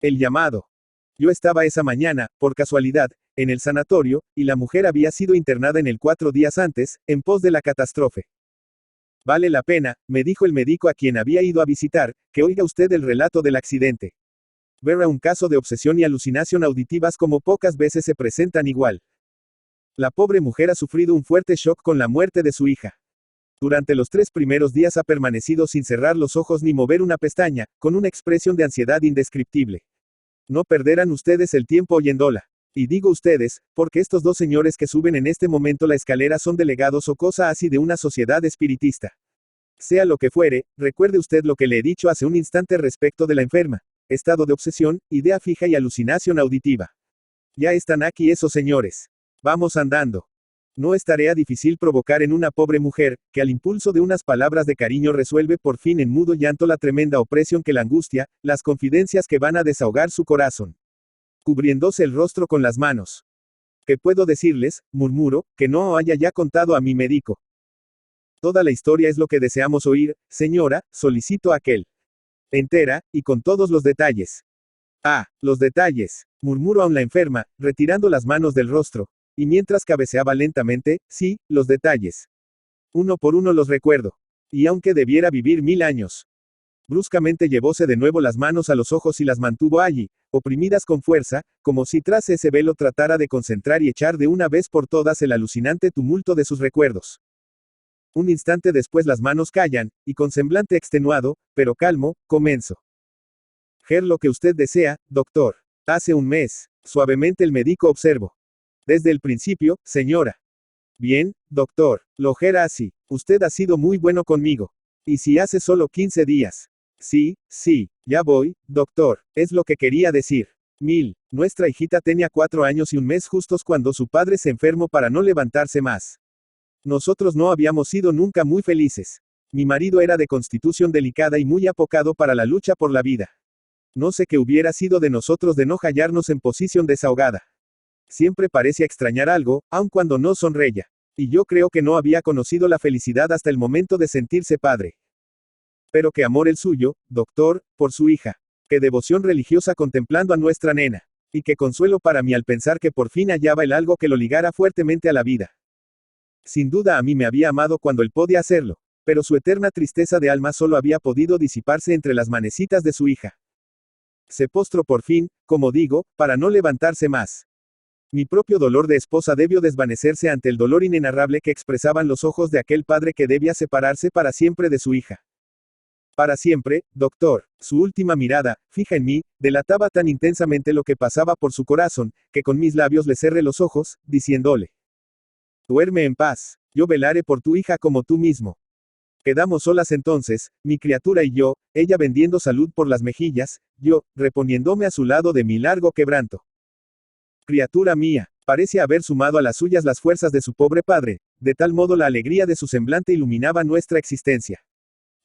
El llamado. Yo estaba esa mañana, por casualidad, en el sanatorio, y la mujer había sido internada en el 4 días antes, en pos de la catástrofe. Vale la pena, me dijo el médico a quien había ido a visitar, que oiga usted el relato del accidente. Verá un caso de obsesión y alucinación auditivas como pocas veces se presentan igual. La pobre mujer ha sufrido un fuerte shock con la muerte de su hija. Durante los 3 primeros días ha permanecido sin cerrar los ojos ni mover una pestaña, con una expresión de ansiedad indescriptible. No perderán ustedes el tiempo oyéndola. Y digo ustedes, porque estos dos señores que suben en este momento la escalera son delegados o cosa así de una sociedad espiritista. Sea lo que fuere, recuerde usted lo que le he dicho hace un instante respecto de la enferma. Estado de obsesión, idea fija y alucinación auditiva. Ya están aquí esos señores. Vamos andando. No es tarea difícil provocar en una pobre mujer, que al impulso de unas palabras de cariño resuelve por fin en mudo llanto la tremenda opresión que la angustia, las confidencias que van a desahogar su corazón. Cubriéndose el rostro con las manos. ¿Qué puedo decirles? Murmuro, que no haya ya contado a mi médico. Toda la historia es lo que deseamos oír, señora, solicito aquel. Entera, y con todos los detalles. Ah, los detalles, murmuró aún la enferma, retirando las manos del rostro, y mientras cabeceaba lentamente, sí, los detalles. Uno por uno los recuerdo. Y aunque debiera vivir 1000 años. Bruscamente llevóse de nuevo las manos a los ojos y las mantuvo allí, oprimidas con fuerza, como si tras ese velo tratara de concentrar y echar de una vez por todas el alucinante tumulto de sus recuerdos. Un instante después las manos callan, y con semblante extenuado, pero calmo, comenzó. Lo que usted desea, doctor. Hace un mes, suavemente el médico observó. Desde el principio, señora. Bien, doctor, lo así. Usted ha sido muy bueno conmigo. ¿Y si hace solo 15 días? Sí, ya voy, doctor, es lo que quería decir. Nuestra hijita tenía 4 años y un mes justos cuando su padre se enfermó para no levantarse más. Nosotros no habíamos sido nunca muy felices. Mi marido era de constitución delicada y muy apocado para la lucha por la vida. No sé qué hubiera sido de nosotros de no hallarnos en posición desahogada. Siempre parecía extrañar algo, aun cuando no sonreía. Y yo creo que no había conocido la felicidad hasta el momento de sentirse padre. Pero qué amor el suyo, doctor, por su hija. Qué devoción religiosa contemplando a nuestra nena. Y qué consuelo para mí al pensar que por fin hallaba el algo que lo ligara fuertemente a la vida. Sin duda a mí me había amado cuando él podía hacerlo, pero su eterna tristeza de alma solo había podido disiparse entre las manecitas de su hija. Se postró por fin, como digo, para no levantarse más. Mi propio dolor de esposa debió desvanecerse ante el dolor inenarrable que expresaban los ojos de aquel padre que debía separarse para siempre de su hija. Para siempre, doctor, su última mirada, fija en mí, delataba tan intensamente lo que pasaba por su corazón, que con mis labios le cerré los ojos, diciéndole. Duerme en paz, yo velaré por tu hija como tú mismo. Quedamos solas entonces, mi criatura y yo, ella vendiendo salud por las mejillas, yo, reponiéndome a su lado de mi largo quebranto. Criatura mía, parece haber sumado a las suyas las fuerzas de su pobre padre, de tal modo la alegría de su semblante iluminaba nuestra existencia.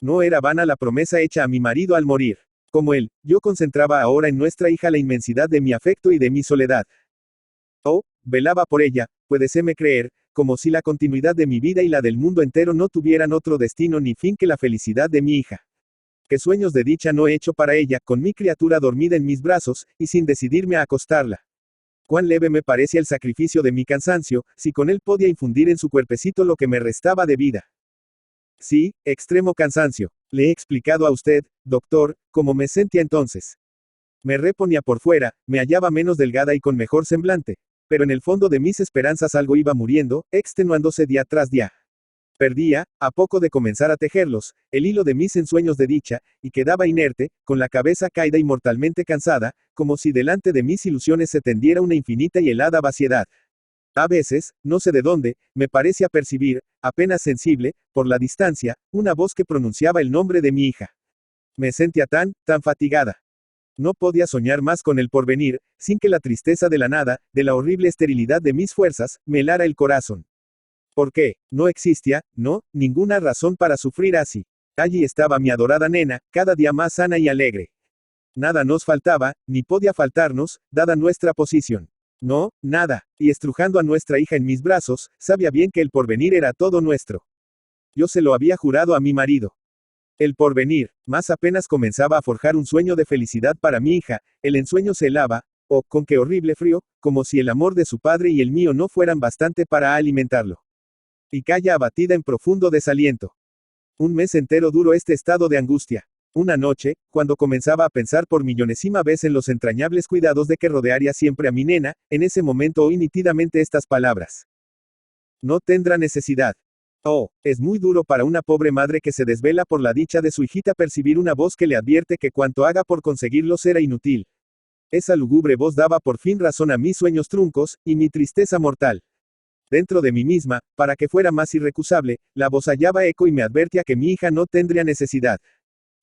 No era vana la promesa hecha a mi marido al morir. Como él, yo concentraba ahora en nuestra hija la inmensidad de mi afecto y de mi soledad. Oh, velaba por ella, puédeseme creer, como si la continuidad de mi vida y la del mundo entero no tuvieran otro destino ni fin que la felicidad de mi hija. Qué sueños de dicha no he hecho para ella, con mi criatura dormida en mis brazos, y sin decidirme a acostarla. Cuán leve me parecía el sacrificio de mi cansancio, si con él podía infundir en su cuerpecito lo que me restaba de vida. Sí, extremo cansancio. Le he explicado a usted, doctor, cómo me sentía entonces. Me reponía por fuera, me hallaba menos delgada y con mejor semblante. Pero en el fondo de mis esperanzas algo iba muriendo, extenuándose día tras día. Perdía, a poco de comenzar a tejerlos, el hilo de mis ensueños de dicha, y quedaba inerte, con la cabeza caída y mortalmente cansada, como si delante de mis ilusiones se tendiera una infinita y helada vaciedad. A veces, no sé de dónde, me parecía percibir, apenas sensible, por la distancia, una voz que pronunciaba el nombre de mi hija. Me sentía tan fatigada. No podía soñar más con el porvenir, sin que la tristeza de la nada, de la horrible esterilidad de mis fuerzas, me helara el corazón. ¿Por qué? No existía, ninguna razón para sufrir así. Allí estaba mi adorada nena, cada día más sana y alegre. Nada nos faltaba, ni podía faltarnos, dada nuestra posición. No, nada, y estrujando a nuestra hija en mis brazos, sabía bien que el porvenir era todo nuestro. Yo se lo había jurado a mi marido. El porvenir, más apenas comenzaba a forjar un sueño de felicidad para mi hija, el ensueño se helaba, oh, con qué horrible frío, como si el amor de su padre y el mío no fueran bastante para alimentarlo. Y calla abatida en profundo desaliento. Un mes entero duró este estado de angustia. Una noche, cuando comenzaba a pensar por millonésima vez en los entrañables cuidados de que rodearía siempre a mi nena, en ese momento oí nítidamente estas palabras. No tendrá necesidad. Oh, es muy duro para una pobre madre que se desvela por la dicha de su hijita percibir una voz que le advierte que cuanto haga por conseguirlo será inútil. Esa lúgubre voz daba por fin razón a mis sueños truncos, y mi tristeza mortal. Dentro de mí misma, para que fuera más irrecusable, la voz hallaba eco y me advertía que mi hija no tendría necesidad.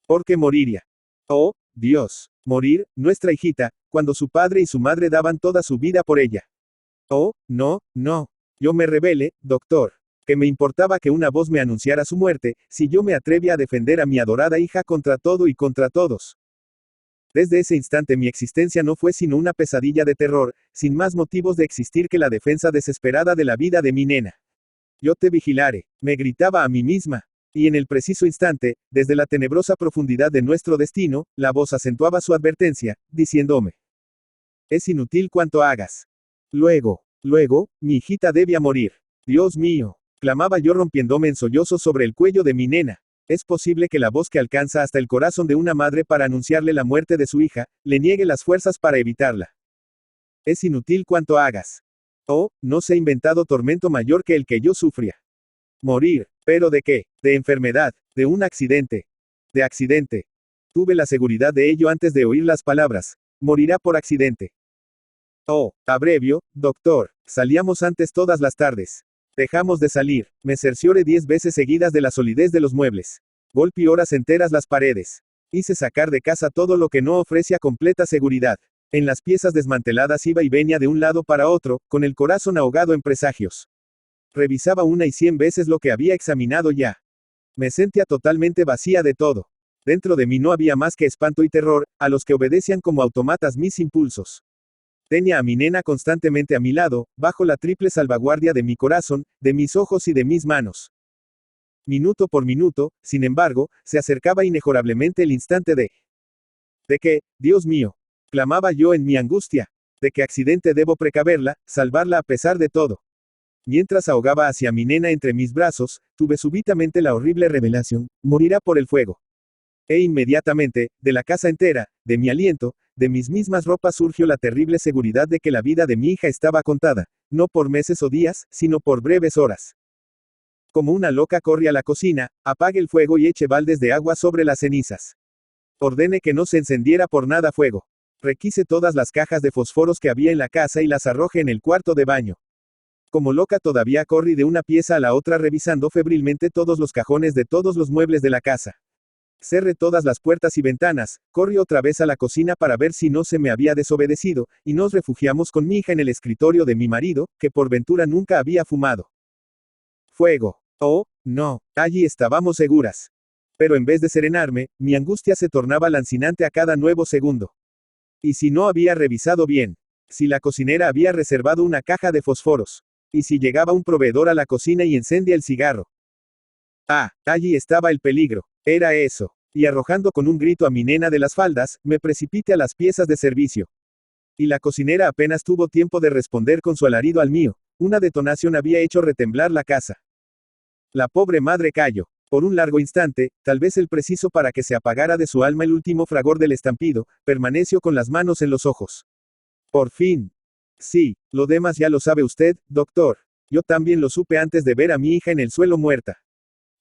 Porque moriría. Oh, Dios, morir, nuestra hijita, cuando su padre y su madre daban toda su vida por ella. Oh, no, no. Yo me rebelé, doctor. Que me importaba que una voz me anunciara su muerte, si yo me atrevía a defender a mi adorada hija contra todo y contra todos. Desde ese instante mi existencia no fue sino una pesadilla de terror, sin más motivos de existir que la defensa desesperada de la vida de mi nena. Yo te vigilaré, me gritaba a mí misma. Y en el preciso instante, desde la tenebrosa profundidad de nuestro destino, la voz acentuaba su advertencia, diciéndome. Es inútil cuanto hagas. Luego, mi hijita debía morir. Dios mío, clamaba yo rompiéndome en sollozos sobre el cuello de mi nena. Es posible que la voz que alcanza hasta el corazón de una madre para anunciarle la muerte de su hija, le niegue las fuerzas para evitarla. Es inútil cuanto hagas. Oh, no se ha inventado tormento mayor que el que yo sufría. Morir, ¿pero de qué? De enfermedad, de un accidente. De accidente. Tuve la seguridad de ello antes de oír las palabras. Morirá por accidente. Oh, abrevio, doctor, salíamos antes todas las tardes. Dejamos de salir, me cercioré 10 veces seguidas de la solidez de los muebles. Golpeé horas enteras las paredes. Hice sacar de casa todo lo que no ofrecía completa seguridad. En las piezas desmanteladas iba y venía de un lado para otro, con el corazón ahogado en presagios. Revisaba 1 y 100 veces lo que había examinado ya. Me sentía totalmente vacía de todo. Dentro de mí no había más que espanto y terror, a los que obedecían como automatas mis impulsos. Tenía a mi nena constantemente a mi lado, bajo la triple salvaguardia de mi corazón, de mis ojos y de mis manos. Minuto por minuto, sin embargo, se acercaba inexorablemente el instante de que, Dios mío, clamaba yo en mi angustia, de qué accidente debo precaverla, salvarla a pesar de todo. Mientras ahogaba hacia mi nena entre mis brazos, tuve súbitamente la horrible revelación, morirá por el fuego. E inmediatamente, de la casa entera, de mi aliento, de mis mismas ropas surgió la terrible seguridad de que la vida de mi hija estaba contada, no por meses o días, sino por breves horas. Como una loca corrí a la cocina, apague el fuego y eche baldes de agua sobre las cenizas. Ordene que no se encendiera por nada fuego. Requise todas las cajas de fósforos que había en la casa y las arroje en el cuarto de baño. Como loca todavía corrí de una pieza a la otra revisando febrilmente todos los cajones de todos los muebles de la casa. Cerré todas las puertas y ventanas, corrí otra vez a la cocina para ver si no se me había desobedecido, y nos refugiamos con mi hija en el escritorio de mi marido, que por ventura nunca había fumado. Fuego. Oh, no, allí estábamos seguras. Pero en vez de serenarme, mi angustia se tornaba lancinante a cada nuevo segundo. ¿Y si no había revisado bien? Si la cocinera había reservado una caja de fósforos. ¿Y si llegaba un proveedor a la cocina y encendía el cigarro? Ah, allí estaba el peligro. Era eso. Y arrojando con un grito a mi nena de las faldas, me precipité a las piezas de servicio. Y la cocinera apenas tuvo tiempo de responder con su alarido al mío. Una detonación había hecho retemblar la casa. La pobre madre cayó. Por un largo instante, tal vez el preciso para que se apagara de su alma el último fragor del estampido, permaneció con las manos en los ojos. Por fin. Sí, lo demás ya lo sabe usted, doctor. Yo también lo supe antes de ver a mi hija en el suelo muerta.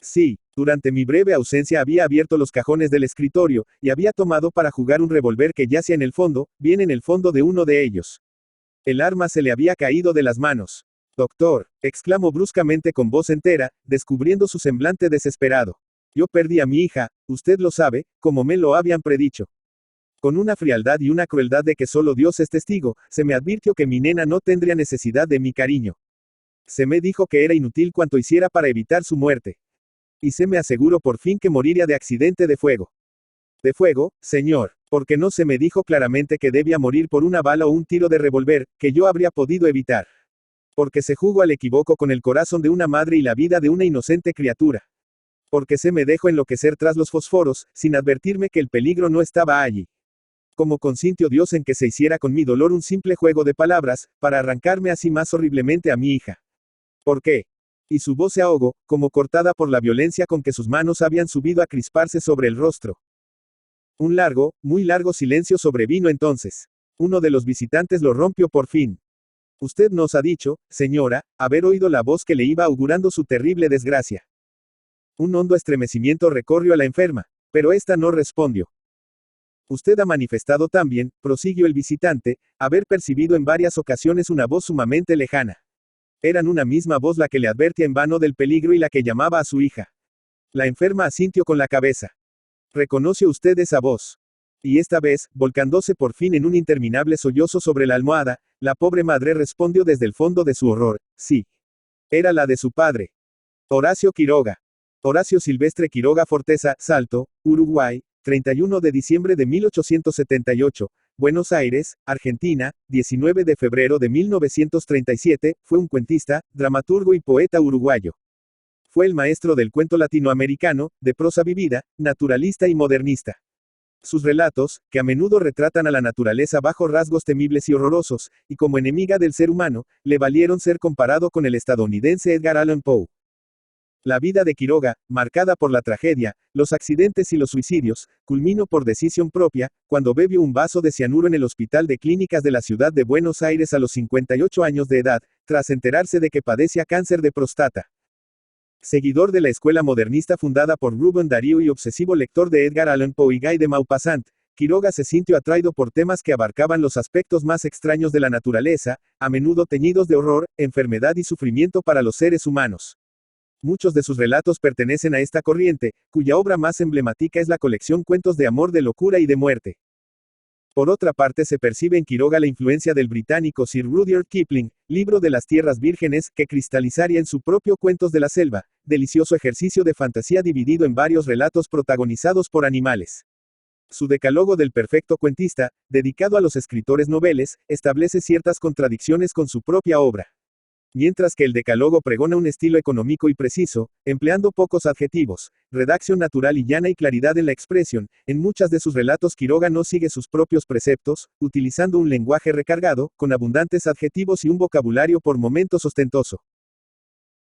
Sí, durante mi breve ausencia había abierto los cajones del escritorio, y había tomado para jugar un revólver que yacía en el fondo, bien en el fondo de uno de ellos. El arma se le había caído de las manos. Doctor, exclamó bruscamente con voz entera, descubriendo su semblante desesperado. Yo perdí a mi hija, usted lo sabe, como me lo habían predicho. Con una frialdad y una crueldad de que solo Dios es testigo, se me advirtió que mi nena no tendría necesidad de mi cariño. Se me dijo que era inútil cuanto hiciera para evitar su muerte. Y se me aseguró por fin que moriría de accidente de fuego. De fuego, señor, porque no se me dijo claramente que debía morir por una bala o un tiro de revólver, que yo habría podido evitar. Porque se jugó al equivoco con el corazón de una madre y la vida de una inocente criatura. ¿Por qué se me dejó enloquecer tras los fósforos, sin advertirme que el peligro no estaba allí? ¿Cómo consintió Dios en que se hiciera con mi dolor un simple juego de palabras, para arrancarme así más horriblemente a mi hija? ¿Por qué? Y su voz se ahogó, como cortada por la violencia con que sus manos habían subido a crisparse sobre el rostro. Un largo, muy largo silencio sobrevino entonces. Uno de los visitantes lo rompió por fin. Usted nos ha dicho, señora, haber oído la voz que le iba augurando su terrible desgracia. Un hondo estremecimiento recorrió a la enferma, pero ésta no respondió. Usted ha manifestado también, prosiguió el visitante, haber percibido en varias ocasiones una voz sumamente lejana. Eran una misma voz la que le advertía en vano del peligro y la que llamaba a su hija. La enferma asintió con la cabeza. ¿Reconoce usted esa voz? Y esta vez, volcándose por fin en un interminable sollozo sobre la almohada, la pobre madre respondió desde el fondo de su horror, sí. Era la de su padre. Horacio Quiroga. Horacio Silvestre Quiroga Forteza, Salto, Uruguay, 31 de diciembre de 1878, Buenos Aires, Argentina, 19 de febrero de 1937, fue un cuentista, dramaturgo y poeta uruguayo. Fue el maestro del cuento latinoamericano, de prosa vivida, naturalista y modernista. Sus relatos, que a menudo retratan a la naturaleza bajo rasgos temibles y horrorosos, y como enemiga del ser humano, le valieron ser comparado con el estadounidense Edgar Allan Poe. La vida de Quiroga, marcada por la tragedia, los accidentes y los suicidios, culminó por decisión propia, cuando bebió un vaso de cianuro en el Hospital de Clínicas de la ciudad de Buenos Aires a los 58 años de edad, tras enterarse de que padecía cáncer de próstata. Seguidor de la escuela modernista fundada por Rubén Darío y obsesivo lector de Edgar Allan Poe y Guy de Maupassant, Quiroga se sintió atraído por temas que abarcaban los aspectos más extraños de la naturaleza, a menudo teñidos de horror, enfermedad y sufrimiento para los seres humanos. Muchos de sus relatos pertenecen a esta corriente, cuya obra más emblemática es la colección Cuentos de amor, de locura y de muerte. Por otra parte, se percibe en Quiroga la influencia del británico Sir Rudyard Kipling, Libro de las Tierras Vírgenes, que cristalizaría en su propio Cuentos de la Selva, delicioso ejercicio de fantasía dividido en varios relatos protagonizados por animales. Su Decálogo del Perfecto Cuentista, dedicado a los escritores noveles, establece ciertas contradicciones con su propia obra. Mientras que el Decálogo pregona un estilo económico y preciso, empleando pocos adjetivos, redacción natural y llana y claridad en la expresión, en muchas de sus relatos Quiroga no sigue sus propios preceptos, utilizando un lenguaje recargado, con abundantes adjetivos y un vocabulario por momentos ostentoso.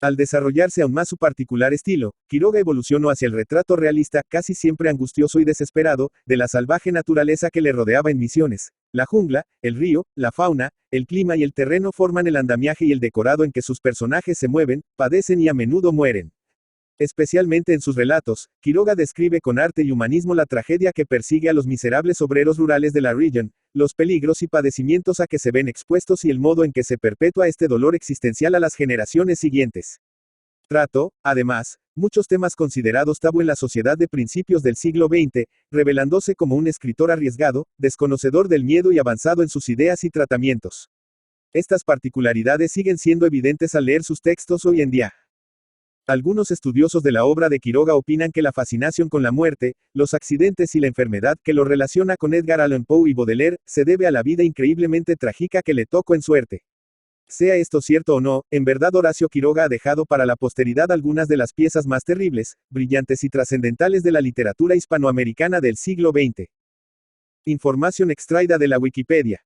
Al desarrollarse aún más su particular estilo, Quiroga evolucionó hacia el retrato realista, casi siempre angustioso y desesperado, de la salvaje naturaleza que le rodeaba en Misiones. La jungla, el río, la fauna, el clima y el terreno forman el andamiaje y el decorado en que sus personajes se mueven, padecen y a menudo mueren. Especialmente en sus relatos, Quiroga describe con arte y humanismo la tragedia que persigue a los miserables obreros rurales de la región, los peligros y padecimientos a que se ven expuestos y el modo en que se perpetúa este dolor existencial a las generaciones siguientes. Trató, además, muchos temas considerados tabú en la sociedad de principios del siglo XX, revelándose como un escritor arriesgado, desconocedor del miedo y avanzado en sus ideas y tratamientos. Estas particularidades siguen siendo evidentes al leer sus textos hoy en día. Algunos estudiosos de la obra de Quiroga opinan que la fascinación con la muerte, los accidentes y la enfermedad que lo relaciona con Edgar Allan Poe y Baudelaire, se debe a la vida increíblemente trágica que le tocó en suerte. Sea esto cierto o no, en verdad Horacio Quiroga ha dejado para la posteridad algunas de las piezas más terribles, brillantes y trascendentales de la literatura hispanoamericana del siglo XX. Información extraída de la Wikipedia.